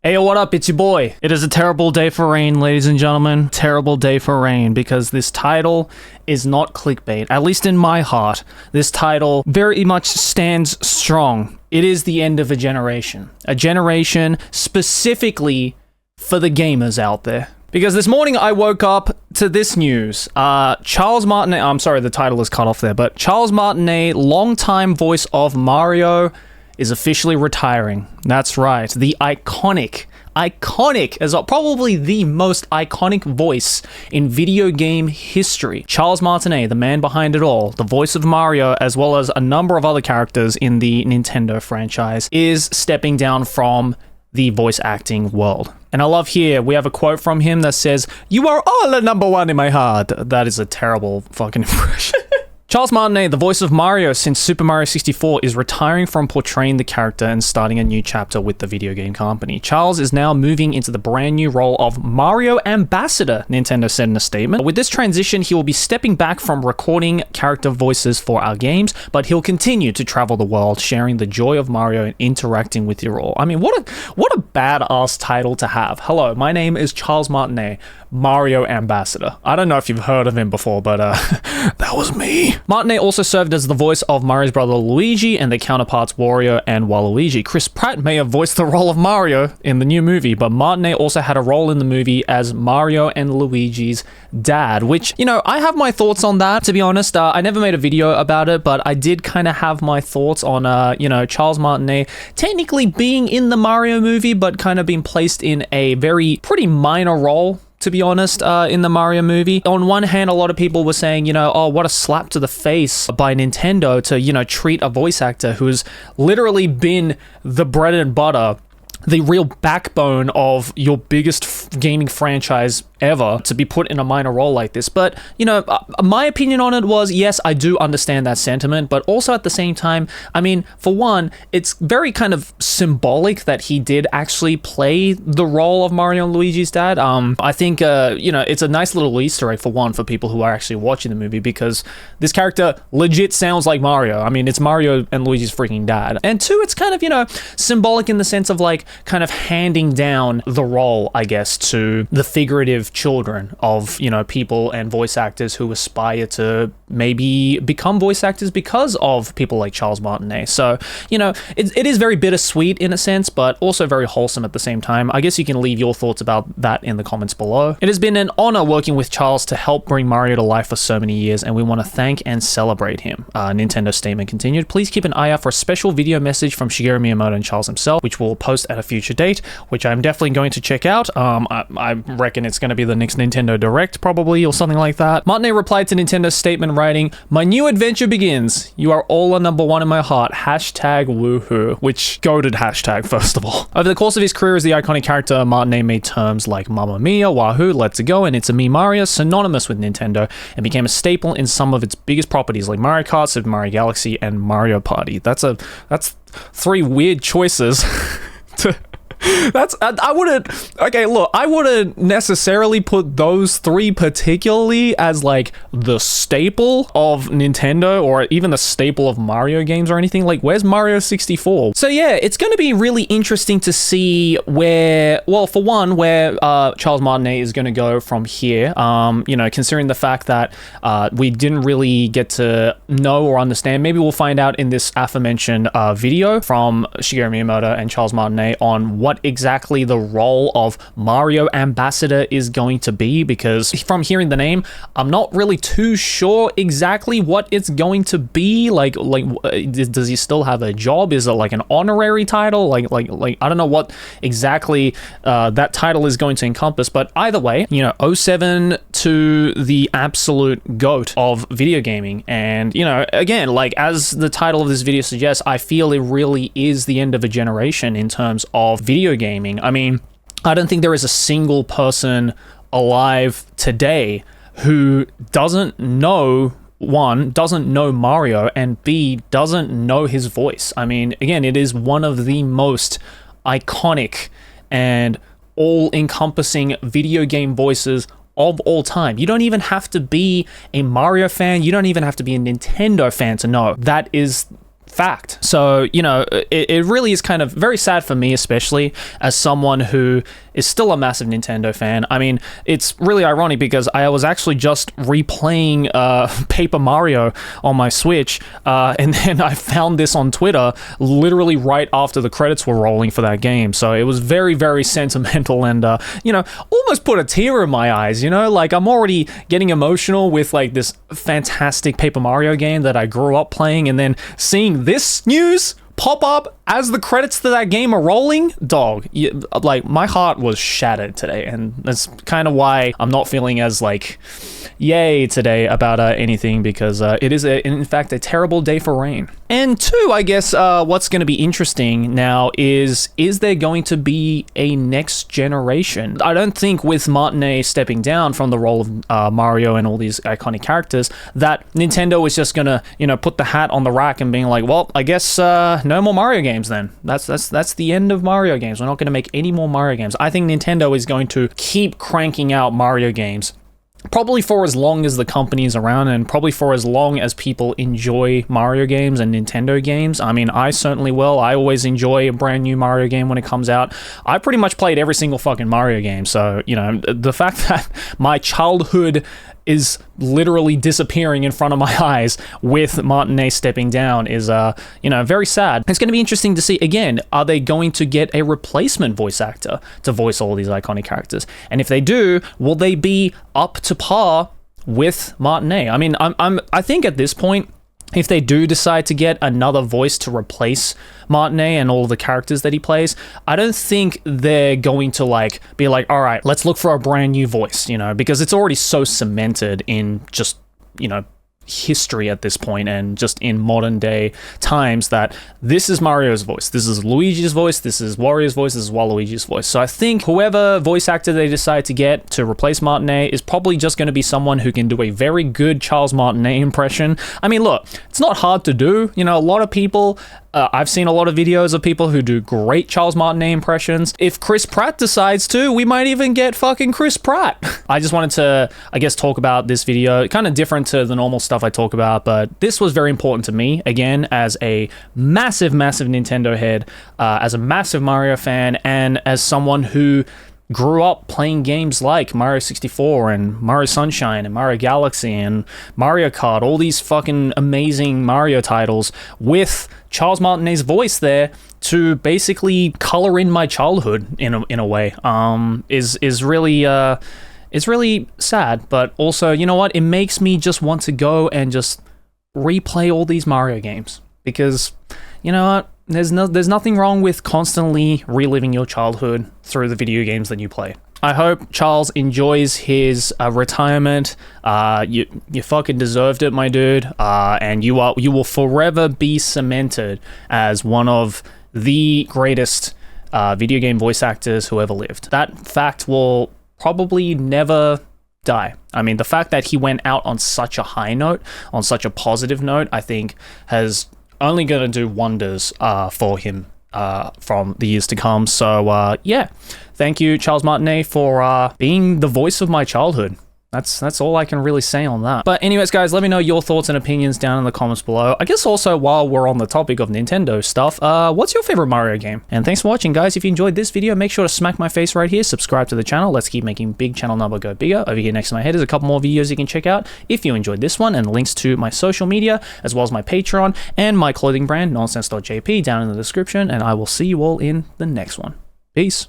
Hey, what up? It's your boy. It is a terrible day for Rain, ladies and gentlemen. Terrible day for Rain, because this title is not clickbait. At least in my heart, this title very much stands strong. It is the end of a generation. A generation specifically for the gamers out there. Because this morning I woke up to this news. Charles Martinet, I'm sorry, the title is cut off there, but Charles Martinet, longtime voice of Mario, is officially retiring. That's right. The iconic, as probably the most iconic voice in video game history. Charles Martinet, the man behind it all, the voice of Mario, as well as a number of other characters in the Nintendo franchise, is stepping down from the voice acting world. And I love here, we have a quote from him that says, "You are all the number one in my heart." That is a terrible fucking impression. Charles Martinet, the voice of Mario since Super Mario 64, is retiring from portraying the character and starting a new chapter with the video game company. Charles is now moving into the brand new role of Mario Ambassador, Nintendo said in a statement. With this transition, he will be stepping back from recording character voices for our games, but he'll continue to travel the world, sharing the joy of Mario and interacting with you all. I mean, what a badass title to have. Hello, my name is Charles Martinet, Mario Ambassador. I don't know if you've heard of him before, but that was me. Martinet also served as the voice of Mario's brother Luigi and their counterparts Wario and Waluigi. Chris Pratt may have voiced the role of Mario in the new movie, but Martinet also had a role in the movie as Mario and Luigi's dad, which, you know, I have my thoughts on that, to be honest. I never made a video about it, but I did kind of have my thoughts on, Charles Martinet technically being in the Mario movie, but kind of being placed in a pretty minor role, to be honest, in the Mario movie. On one hand, a lot of people were saying, oh, what a slap to the face by Nintendo to, treat a voice actor who's literally been the bread and butter, the real backbone of your biggest gaming franchise ever, to be put in a minor role like this. But, my opinion on it was, yes, I do understand that sentiment, but also at the same time, I mean, for one, it's very kind of symbolic that he did actually play the role of Mario and Luigi's dad. I think, it's a nice little Easter egg, for one, for people who are actually watching the movie, because this character legit sounds like Mario. I mean, it's Mario and Luigi's freaking dad. And two, it's kind of, symbolic in the sense of, like, kind of handing down the role, I guess, to the figurative children of, people and voice actors who aspire to maybe become voice actors because of people like Charles Martinet. So, it is very bittersweet in a sense, but also very wholesome at the same time. I guess you can leave your thoughts about that in the comments below. It has been an honor working with Charles to help bring Mario to life for so many years, and we want to thank and celebrate him. Nintendo statement continued. Please keep an eye out for a special video message from Shigeru Miyamoto and Charles himself, which we'll post at a future date, which I'm definitely going to check out. I reckon it's going to be the next Nintendo Direct, probably, or something like that. Martinet replied to Nintendo's statement writing, "My new adventure begins. You are all a number one in my heart. Hashtag woohoo," which goated hashtag, first of all. Over the course of his career as the iconic character, Martinet made terms like Mamma Mia, Wahoo, Let's Go, and It's a Me Mario synonymous with Nintendo, and became a staple in some of its biggest properties like Mario Kart, Super Mario Galaxy, and Mario Party. That's three weird choices to... I wouldn't necessarily put those three particularly as like the staple of Nintendo or even the staple of Mario games or anything. Like, where's Mario 64? So yeah, it's going to be really interesting to see where Charles Martinet is going to go from here. Considering the fact that we didn't really get to know or understand. Maybe we'll find out in this aforementioned video from Shigeru Miyamoto and Charles Martinet on what exactly the role of Mario Ambassador is going to be, because from hearing the name, I'm not really too sure exactly what it's going to be. Like, does he still have a job? Is it like an honorary title? Like I don't know what exactly that title is going to encompass, but either way, 07 to the absolute GOAT of video gaming. And, again, like as the title of this video suggests, I feel it really is the end of a generation in terms of video gaming. I mean, I don't think there is a single person alive today who doesn't know, one, doesn't know Mario, and B, doesn't know his voice. I mean, again, it is one of the most iconic and all-encompassing video game voices of all time. You don't even have to be a Mario fan. You don't even have to be a Nintendo fan to know that is fact. So, you know, it really is kind of very sad for me, especially as someone who is still a massive Nintendo fan. I mean, it's really ironic because I was actually just replaying Paper Mario on my Switch, and then I found this on Twitter literally right after the credits were rolling for that game. So it was very, very sentimental and, you know, almost put a tear in my eyes, you know? Like, I'm already getting emotional with, like, this fantastic Paper Mario game that I grew up playing, and then seeing this news pop up as the credits to that game are rolling, dog, like, my heart was shattered today, and that's kind of why I'm not feeling as, like, yay today about anything, because it is, in fact, a terrible day for Rain. And two, I guess, what's going to be interesting now is there going to be a next generation? I don't think with Martinet stepping down from the role of Mario and all these iconic characters, that Nintendo is just going to, you know, put the hat on the rack and being like, well, I guess no more Mario games then. That's the end of Mario games. We're not going to make any more Mario games. I think Nintendo is going to keep cranking out Mario games, probably for as long as the company is around, and probably for as long as people enjoy Mario games and Nintendo games. I mean, I certainly will. I always enjoy a brand new Mario game when it comes out. I pretty much played every single fucking Mario game, so, you know, the fact that my childhood is literally disappearing in front of my eyes with Martinet stepping down is, you know, very sad. It's going to be interesting to see, again, are they going to get a replacement voice actor to voice all these iconic characters? And if they do, will they be up to par with Martinet? I mean, I think at this point, if they do decide to get another voice to replace Martinet and all the characters that he plays, I don't think they're going to, like, be like, all right, let's look for a brand new voice, you know, because it's already so cemented in just, you know, history at this point and just in modern day times that this is Mario's voice, this is Luigi's voice, this is Wario's voice, this is Waluigi's voice. So I think whoever voice actor they decide to get to replace Martinet is probably just going to be someone who can do a very good Charles Martinet impression. I mean, look, it's not hard to do. You know, a lot of people, I've seen a lot of videos of people who do great Charles Martinet impressions. If Chris Pratt decides to, we might even get fucking Chris Pratt. I just wanted to, I guess, talk about this video, kind of different to the normal stuff I talk about, but this was very important to me, again, as a massive, massive Nintendo head, as a massive Mario fan, and as someone who grew up playing games like Mario 64 and Mario Sunshine and Mario Galaxy and Mario Kart, all these fucking amazing Mario titles with Charles Martinet's voice there to basically color in my childhood in a way, is really it's really sad. But also, you know what, it makes me just want to go and just replay all these Mario games, because, you know what, there's nothing wrong with constantly reliving your childhood through the video games that you play. I hope Charles enjoys his retirement. You fucking deserved it, my dude. And you will forever be cemented as one of the greatest video game voice actors who ever lived. That fact will probably never die. I mean, the fact that he went out on such a high note, on such a positive note, I think has only going to do wonders for him from the years to come. So yeah, thank you, Charles Martinet, for being the voice of my childhood. That's all I can really say on that. But anyways, guys, let me know your thoughts and opinions down in the comments below. I guess also, while we're on the topic of Nintendo stuff, what's your favorite Mario game? And thanks for watching, guys. If you enjoyed this video, make sure to smack my face right here, subscribe to the channel. Let's keep making big channel number go bigger. Over here next to my head is a couple more videos you can check out if you enjoyed this one, and links to my social media, as well as my Patreon and my clothing brand, nonsense.jp, down in the description. And I will see you all in the next one. Peace.